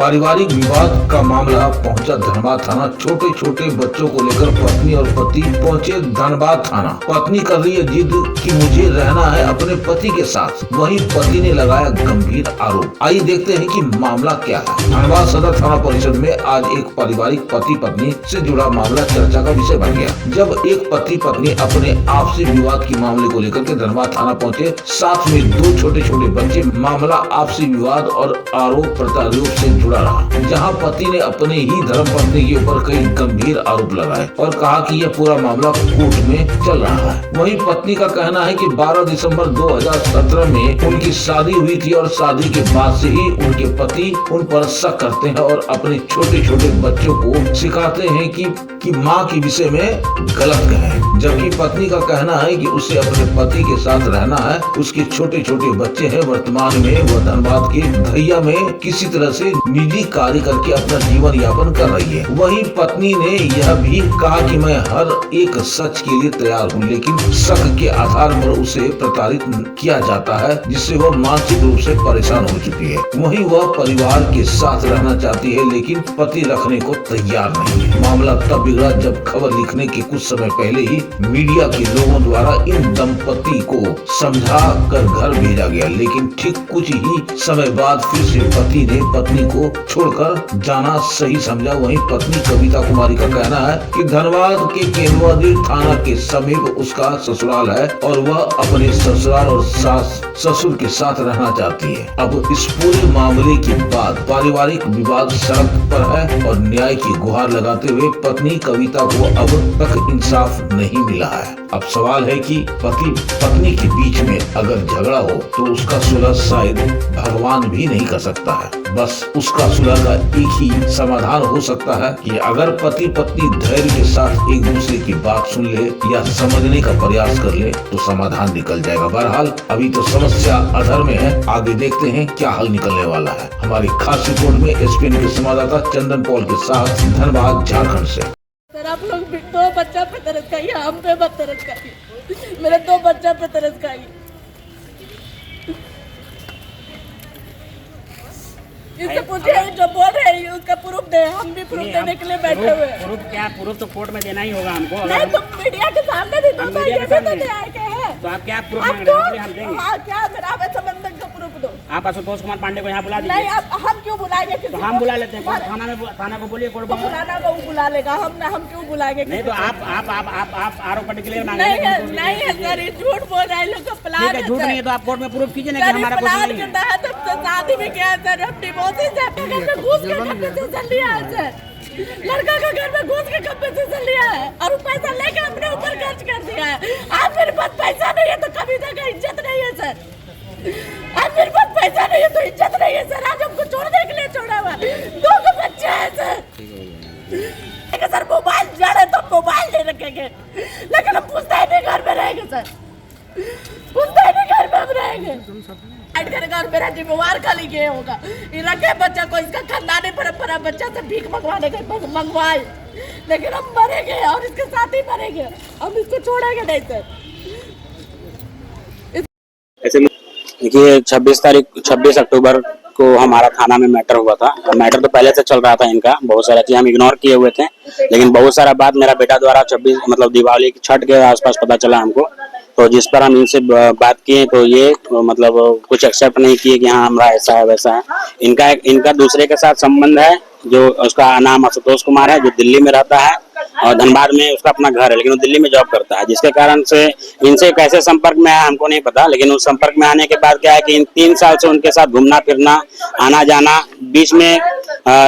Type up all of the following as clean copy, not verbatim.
पारिवारिक विवाद का मामला पहुंचा धनबाद थाना। छोटे छोटे बच्चों को लेकर पत्नी और पति पहुंचे धनबाद थाना। पत्नी कर रही है जिद कि मुझे रहना है अपने पति के साथ, वहीं पति ने लगाया गंभीर आरोप। आइए देखते हैं कि मामला क्या है। धनबाद सदर थाना परिषद में आज एक पारिवारिक पति पत्नी से जुड़ा मामला चर्चा का विषय बन गया। जब एक पति पत्नी अपने आपसी विवाद के मामले को लेकर के धनबाद थाना पहुंचे, साथ में दो छोटे छोटे बच्चे। मामला आपसी विवाद और आरोप प्रत्यारोप से जुड़ा रहा, जहां पति ने अपने ही धर्मपत्नी के ऊपर कई गंभीर आरोप लगाए और कहा कि यह पूरा मामला कोर्ट में चल रहा है। वहीं पत्नी का कहना है कि 12 दिसंबर 2017 में उनकी शादी हुई थी और शादी के बाद से ही उनके पति उन पर शक करते हैं और अपने छोटे छोटे बच्चों को सिखाते हैं कि माँ के विषय में गलत कहें। जबकि पत्नी का कहना है कि उसे अपने पति के साथ रहना है। उसके छोटे छोटे बच्चे हैं। वर्तमान में वह धनबाद के धैया में किसी तरह से निजी कार्य करके अपना जीवन यापन कर रही है। वहीं पत्नी ने यह भी कहा कि मैं हर एक सच के लिए तैयार हूँ, लेकिन शक के आधार पर उसे प्रताड़ित किया जाता है, जिससे वह मानसिक रूप से परेशान हो चुकी है। वहीं वह परिवार के साथ रहना चाहती है, लेकिन पति रखने को तैयार नहीं है। मामला तब बिगड़ा जब खबर लिखने के कुछ समय पहले ही मीडिया के लोगों द्वारा इन दंपति को समझा कर घर भेजा गया, लेकिन ठीक कुछ ही समय बाद फिर से पति ने पत्नी को छोड़कर जाना सही समझा। वहीं पत्नी कविता कुमारी का कहना है कि धनबाद के केंद्रीय थाना के समीप उसका ससुराल है और वह अपने ससुराल और सास ससुर के साथ रहना चाहती है। अब इस पूरे मामले के बाद पारिवारिक विवाद सड़क पर है और न्याय की गुहार लगाते हुए पत्नी कविता को अब तक इंसाफ नहीं मिला है। अब सवाल है कि पति पत्नी के बीच में अगर झगड़ा हो तो उसका सुलह शायद भगवान भी नहीं कर सकता है। बस उसका सुलह का एक ही समाधान हो सकता है कि अगर पति पत्नी धैर्य के साथ एक दूसरे की बात सुन ले या समझने का प्रयास कर ले तो समाधान निकल जाएगा। बहरहाल अभी तो समस्या अधर में है, आगे देखते हैं क्या हल निकलने वाला है। हमारी खास रिपोर्ट में एसपीएन के संवाददाता चंदन पॉल के साथ धनबाद झारखंड से। आप लोग दो बच्चा पे तरस खाइए, हम पे मत तरस खाइए। मेरे दो बच्चा पे तरस खाइए। इससे पूछे जो बोल रहे हैं उसका प्रूफ दे, हम भी प्रूफ देने के लिए बैठे हुए हैं। प्रूफ क्या? प्रूफ तो कोर्ट में देना ही होगा हमको। नहीं तो मीडिया के सामने भी तो ये भी तो दे आए हैं। तो आप क्या प्रूफ मांग रहे हैं? हम देंगे। हाँ, क्या मेरा संबंध का प्रूफ दो। आप आशुतोष कुमार पांडे को यहाँ बुला दीजिए। नहीं, हम क्यों बुलाएंगे? तो हम बुला लेते हैं। थाना को बोलिए, कोर्ट बुलाना वो बुला लेगा। हम क्यों बुलाएंगे? नहीं तो आप आरोप पट्टी नहीं है सर, झूठ बोल रहे हैं लोग। प्लान झूठ नहीं है तो आप कोर्ट में प्रूफ कीजिए ना कि हमारा कुछ नहीं है। तो शादी में क्या सर, हम डिवोर्स से घुस के कब्जे से चल लिया है सर। लड़का का घर में घुस के कब्जे से चल लिया है और पैसा लेके अपने ऊपर खर्च कर दिया है। आज मेरे पास पैसा नहीं है तो कविता का इज्जत नहीं है सर। आज मेरे पास पैसा नहीं है तो इज्जत नहीं है सर। आज हमको छोड़ने के लिए छोड़ा हुआ। दो बच्चे हैं सर। मोबाइल जड़े तो मोबाइल नहीं रखेंगे, लेकिन हम पूछते नहीं घर में रहेंगे सर। पूछते नहीं घर में हम रहेंगे। और मेरा जिम्मेवार खाली ये होगा, रखे बच्चा को, इसका खानदानी परंपरा बच्चा से भीख मंगवाने के मंगवाए, लेकिन हम मरेंगे और इसके साथ ही मरेंगे। हम इसको छोड़ेंगे नहीं सर। देखिए 26 अक्टूबर को हमारा थाना में मैटर हुआ था। मैटर तो पहले से चल रहा था इनका, बहुत सारा चीज हम इग्नोर किए हुए थे, लेकिन बहुत सारा बात मेरा बेटा द्वारा 26 मतलब दिवाली छठ के आसपास पता चला हमको। तो जिस पर हम इनसे बात किए तो ये मतलब कुछ एक्सेप्ट नहीं किए कि हाँ हमारा ऐसा है वैसा है। इनका दूसरे के साथ संबंध है, जो उसका नाम आशुतोष कुमार है, जो दिल्ली में रहता है और धनबाद में उसका अपना घर है, लेकिन वो दिल्ली में जॉब करता है। जिसके कारण से इनसे कैसे संपर्क में आया हमको नहीं पता, लेकिन उस संपर्क में आने के बाद क्या है कि इन 3 साल से उनके साथ घूमना फिरना, आना जाना, बीच में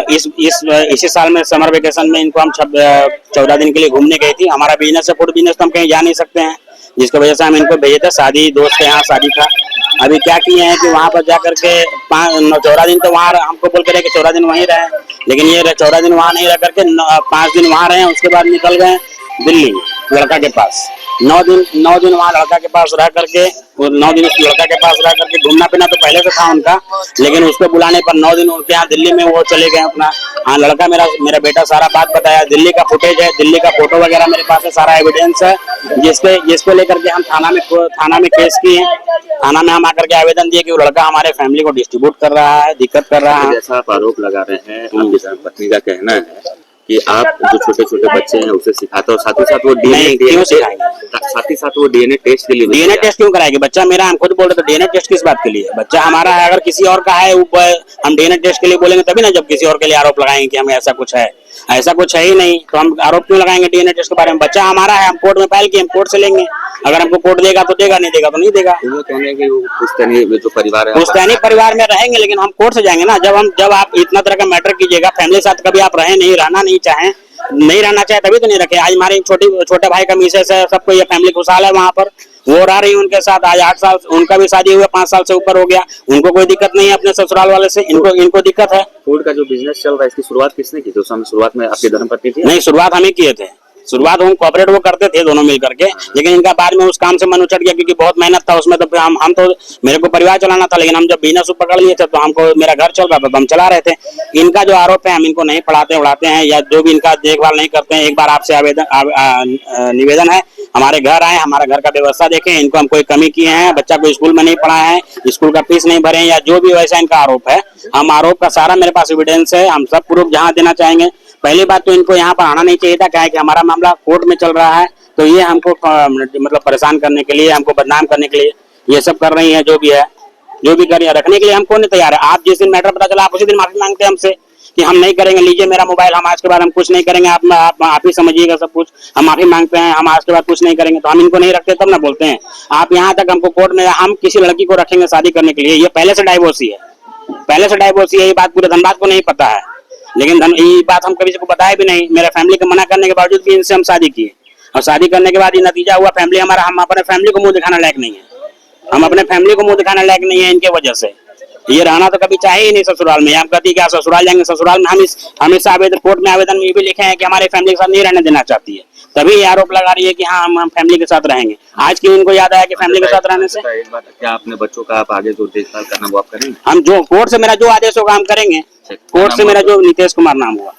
इसी साल में समर वेकेशन में इनको हम 14 दिन के लिए घूमने गए थी। हमारा बिजनेस है, फूड बिजनेस, तो हम कहीं जा नहीं सकते हैं, जिसकी वजह से हम इनको भेजे थे। शादी दोस्त के यहाँ शादी था। अभी क्या किए हैं कि वहाँ पर जाकर के 14 दिन तो वहाँ हमको बोल कर 14 दिन वहीं रहे, लेकिन ये 14 दिन वहाँ नहीं रह करके 5 दिन वहाँ रहे। उसके बाद निकल गए दिल्ली लड़का के पास। 9 दिन वहाँ लड़का के पास रह करके, 9 दिन उस लड़का के पास रह करके घूमना फिरना तो पहले से था उनका, लेकिन उसको बुलाने पर 9 दिन उनके यहाँ दिल्ली में वो चले गए अपना। हाँ, लड़का मेरा बेटा सारा बात बताया। दिल्ली का फुटेज है, दिल्ली का फोटो वगैरह मेरे पास है, सारा एविडेंस है। जिसको लेकर के हम थाना में केस किए। थाना में हम आकर के आवेदन दिए कि वो लड़का हमारे फैमिली को डिस्ट्रीब्यूट कर रहा है, दिक्कत कर रहा है। जैसा आप आरोप लगा रहे हैं, आपकी धर्मपत्नी का कहना है कि आप जो छोटे छोटे बच्चे हैं उसे सिखाते हो, साथ ही साथ वो डीएनए टेस्ट के लिए डीएनए टेस्ट क्यों कराएंगे? बच्चा मेरा, हम खुद बोल रहे थे डीएनए टेस्ट किस बात के लिए? बच्चा हमारा है, अगर किसी और का है हम डीएनए टेस्ट के लिए बोलेंगे तभी ना, जब किसी और के लिए आरोप लगाएंगे कि हमें ऐसा कुछ है। ऐसा कुछ है ही नहीं तो हम आरोप क्यों लगाएंगे डीएनए टेस्ट के बारे में? बच्चा हमारा है, हम कोर्ट में फाइल किए, हम कोर्ट से लेंगे। अगर हमको कोर्ट देगा तो देगा, नहीं देगा तो नहीं देगा। वो कहने हैं कि वो पुश्तैनी जो परिवार है, पुश्तैनी परिवार में रहेंगे, लेकिन हम कोर्ट से जाएंगे ना। जब आप इतना तरह का मैटर कीजिएगा, फैमिली के साथ कभी आप रहे नहीं, रहना नहीं चाहें, नहीं रहना चाहे तभी तो नहीं रखे। आज हमारे छोटे भाई का मिसेस है, सबको ये फैमिली खुशहाल है वहाँ पर, वो रह रही उनके साथ। आज 8 साल उनका भी शादी हुआ, 5 साल से ऊपर हो गया, उनको कोई दिक्कत नहीं है अपने ससुराल वाले से। इनको दिक्कत है। फूड का जो बिजनेस चल रहा है, इसकी शुरुआत किसने की थी? उस समय शुरुआत में आपकी धर्मपत्नी थी? नहीं, शुरुआत हम ही किए थे। शुरुआत हम कॉपरेट वो करते थे दोनों मिल करके, लेकिन इनका बाद में उस काम से मन उचट गया क्योंकि बहुत मेहनत था उसमें। तो हम तो, मेरे को परिवार चलाना था, लेकिन हम जब बिजनेस पकड़ लिए थे तो हमको, मेरा घर चल रहा था तो हम चला रहे थे। इनका जो आरोप है, हम इनको नहीं पढ़ाते उड़ाते हैं या जो भी इनका देखभाल नहीं करते हैं। एक बार आपसे निवेदन है, हमारे घर आए, हमारा घर का व्यवस्था देखें। इनको हम कोई कमी किए हैं, बच्चा को स्कूल में नहीं पढ़ाए हैं, स्कूल का फीस नहीं भरे या जो भी वैसा इनका आरोप है, हम आरोप का सारा मेरे पास एविडेंस है। हम सब प्रूफ जहाँ देना चाहेंगे। पहली बात तो इनको यहाँ पर आना नहीं चाहिए था, क्या है कि हमारा मामला कोर्ट में चल रहा है, तो ये हमको मतलब परेशान करने के लिए, हमको बदनाम करने के लिए ये सब कर रही है। जो भी है, जो भी करिए, रखने के लिए हम कौन नहीं तैयार है। आप जिस दिन मैटर पता चला, आप उसी दिन माफी मांगते हैं हमसे कि हम नहीं करेंगे, लीजिए मेरा मोबाइल, हम आज के बाद हम कुछ नहीं करेंगे, आप ही समझिएगा सब कुछ। हम माफी मांगते हैं, हम आज के बाद कुछ नहीं करेंगे, तो हम इनको नहीं रखते तब ना बोलते हैं। आप यहाँ तक हमको कोर्ट में, हम किसी लड़की को रखेंगे शादी करने के लिए, ये पहले से डाइवोर्सी है, पहले से डाइवोर्सी है। ये बात पूरे धनबाद को नहीं पता है, लेकिन ये बात हम कभी से को बताया भी नहीं। मेरे फैमिली को मना करने के बावजूद भी इनसे हम शादी किए, और शादी करने के बाद ये नतीजा हुआ, फैमिली हमारा, हम अपने फैमिली को मुंह दिखाने लायक नहीं है। हम अपने फैमिली को मुंह दिखाने लायक नहीं है इनके वजह से। ये रहना तो कभी चाहे ही नहीं ससुराल में। हम कहती क्या ससुराल जाएंगे? ससुराल में हम हमेशा आवेदन, कोर्ट में आवेदन में ये भी लिखे हैं कि हमारे फैमिली के साथ नहीं रहने देना चाहती है, तभी ये आरोप लगा रही है कि हाँ हम फैमिली के साथ रहेंगे। आज क्यों इनको याद आया कि फैमिली के साथ रहने से? एक बात, क्या अपने बच्चों का आप आगे जो देखभाल करना वो आप करेंगे? हम जो कोर्ट से मेरा जो आदेश होगा हम करेंगे। कोर्ट से मेरा जो नीतीश कुमार नाम हुआ।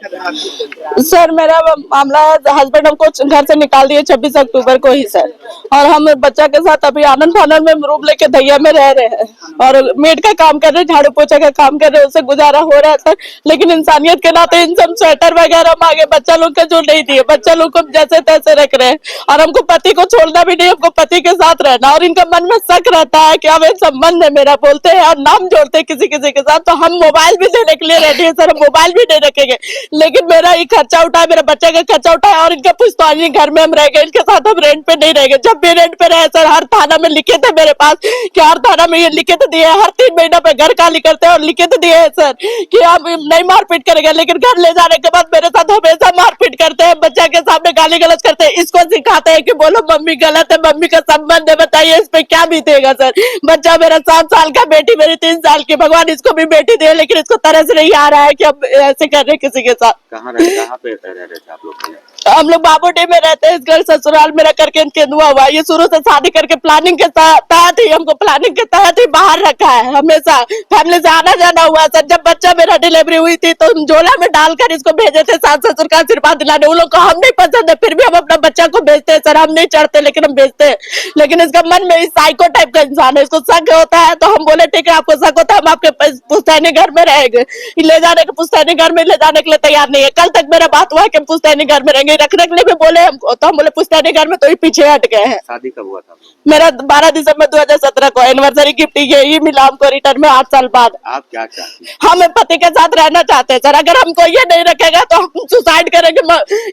सर मेरा मामला है, हस्बैंड हमको घर से निकाल दिए 26 अक्टूबर को ही सर, और हम बच्चा के साथ अभी आनंद फानंद में रूम लेके दैया में रह रहे हैं और मेड का काम कर रहे हैं, झाड़ू पोछा का काम कर रहे हैं, उससे गुजारा हो रहा है सर। लेकिन इंसानियत के नाते इन सब स्वेटर वगैरह हम आगे बच्चा लोग का जो नहीं दिए, बच्चा लोग को जैसे तैसे रख रहे हैं, और हमको पति को छोड़ना भी नहीं, हमको पति के साथ रहना। और इनका मन में शक रहता है कि हमें संबंध है मेरा, बोलते हैं और नाम जोड़ते हैं किसी किसी के साथ, तो हम मोबाइल भी देने के लिए रेडी है सर, हम मोबाइल भी नहीं रखेंगे। लेकिन मेरा ये खर्चा उठाए, मेरे बच्चे का खर्चा उठाए, और इनका पुश्तैनी घर में हम रह गए, इनके साथ हम रेंट पे नहीं रहेंगे। जब भी रेंट पे रहे सर, हर थाना में लिखे थे मेरे पास कि हर थाना में ये लिखे तो दिए, हर 3 महीना पे घर खाली करते हैं और लिखे तो दिए हैं सर कि हम नहीं मारपीट करेंगे। लेकिन घर ले जाने के बाद मेरे साथ हमेशा मारपीट करते हैं, बच्चा के सामने गाली गलौज करते हैं, इसको सिखाते हैं कि बोलो मम्मी गलत है, मम्मी का संबंध है, बताइए इस पे क्या बीतेगा सर। बच्चा मेरा 7 साल का, बेटी मेरी 3 साल की, भगवान इसको भी बेटी दे, लेकिन इसको तरस नहीं आ रहा है कि अब ऐसे कर रहे किसी के साथ। कहाँ पे रह रहे थे आप लोग? हम लोग बाबूडे में रहते हैं, इस घर ससुराल मेरा करके केंदुआ हुआ। ये शुरू से शादी करके प्लानिंग के तहत ही, हमको प्लानिंग के तहत ही बाहर रखा है, हमेशा फैमिली से आना जाना हुआ सर। जब बच्चा मेरा डिलीवरी हुई थी तो झोला में डालकर इसको भेजे थे सास ससुर का आशीर्वाद दिलाने। उन लोग को हम नहीं पसंद है, फिर भी हम अपना बच्चा को भेजते हैं सर। हम नहीं चढ़ते लेकिन हम भेजते हैं। लेकिन इसका मन में साइको टाइप का इंसान है, इसको शक होता है, तो हम बोले ठीक है आपको शक होता है, हम आपके पुश्तैनी घर में रहेंगे। ले जाने के पुश्तैनी घर में ले जाने के लिए तैयार नहीं है। कल तक मेरा बात हुआ कि हम पुश्तैनी घर में रहेंगे, रखने के लिए भी बोले हमको, तो हम बोले पुश्तैनी घर में, तो ही पीछे हट गए हैं। शादी कब हुआ था? मेरा 12 दिसंबर 2017 को एनिवर्सरी गिफ्ट यही मिला हमको रिटर्न में 8 साल बाद। आप क्या चाहते हैं? हम पति के साथ रहना चाहते हैं सर। अगर हमको ये नहीं रखेगा तो हम सुसाइड करेंगे,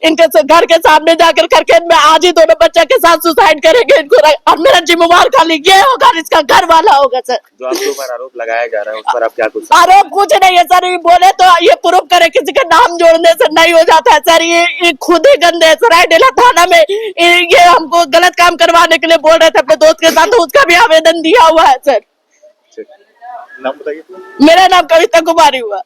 इनके घर के सामने जाकर करके मैं आज ही दोनों बच्चे के साथ सुसाइड करेंगे इनको, और मेरा जिम्मेवार खाली ये होगा, इसका घर वाला होगा सर। जो आपके ऊपर आरोप लगाया जा रहा है उस पर आप क्या कुछ? आरोप कुछ नहीं है सर, ये बोले तो ये प्रूफ करे, किसी का नाम जोड़ने से नहीं हो जाता है सर। ये खुद ही गंदे है सर। डेला थाना में ये हमको गलत काम करवाने के लिए बोल रहे थे अपने दोस्त के साथ, तो उसका भी आवेदन दिया हुआ है सर। नाम बताइए। मेरा नाम कविता कुमारी हुआ।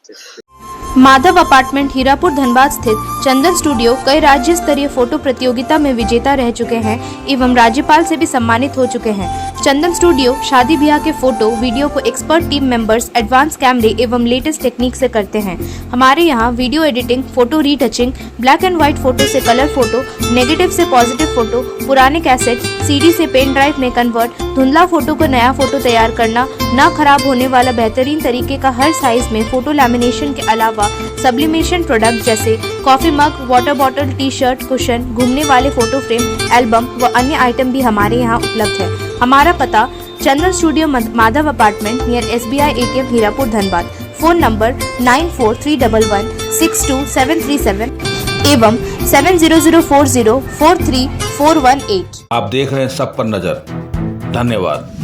माधव अपार्टमेंट हीरापुर धनबाद स्थित चंदन स्टूडियो कई राज्य स्तरीय फोटो प्रतियोगिता में विजेता रह चुके हैं एवं राज्यपाल से भी सम्मानित हो चुके हैं। चंदन स्टूडियो शादी ब्याह के फोटो वीडियो को एक्सपर्ट टीम मेंबर्स एडवांस कैमरे एवं लेटेस्ट टेक्निक से करते हैं। हमारे यहाँ video editing, photo retouching, black and white photo से कलर फोटो, नेगेटिव से पॉजिटिव फोटो, पुराने कैसेट सीडी से पेन ड्राइव में कन्वर्ट, धुंधला फोटो को नया फोटो तैयार करना, न खराब होने वाला बेहतरीन तरीके का हर साइज में फोटो लैमिनेशन के अलावा सब्लिमेशन प्रोडक्ट जैसे coffee mug, water bottle, T shirt, cushion, घूमने वाले फोटो फ्रेम, एल्बम व अन्य आइटम भी हमारे यहाँ उपलब्ध है। हमारा पता Chandan studio Madhav apartment near SBI ATM Hirapur Dhanbad. Phone number 9431162737 एवं 7004043418। आप देख रहे हैं सब पर नजर। धन्यवाद।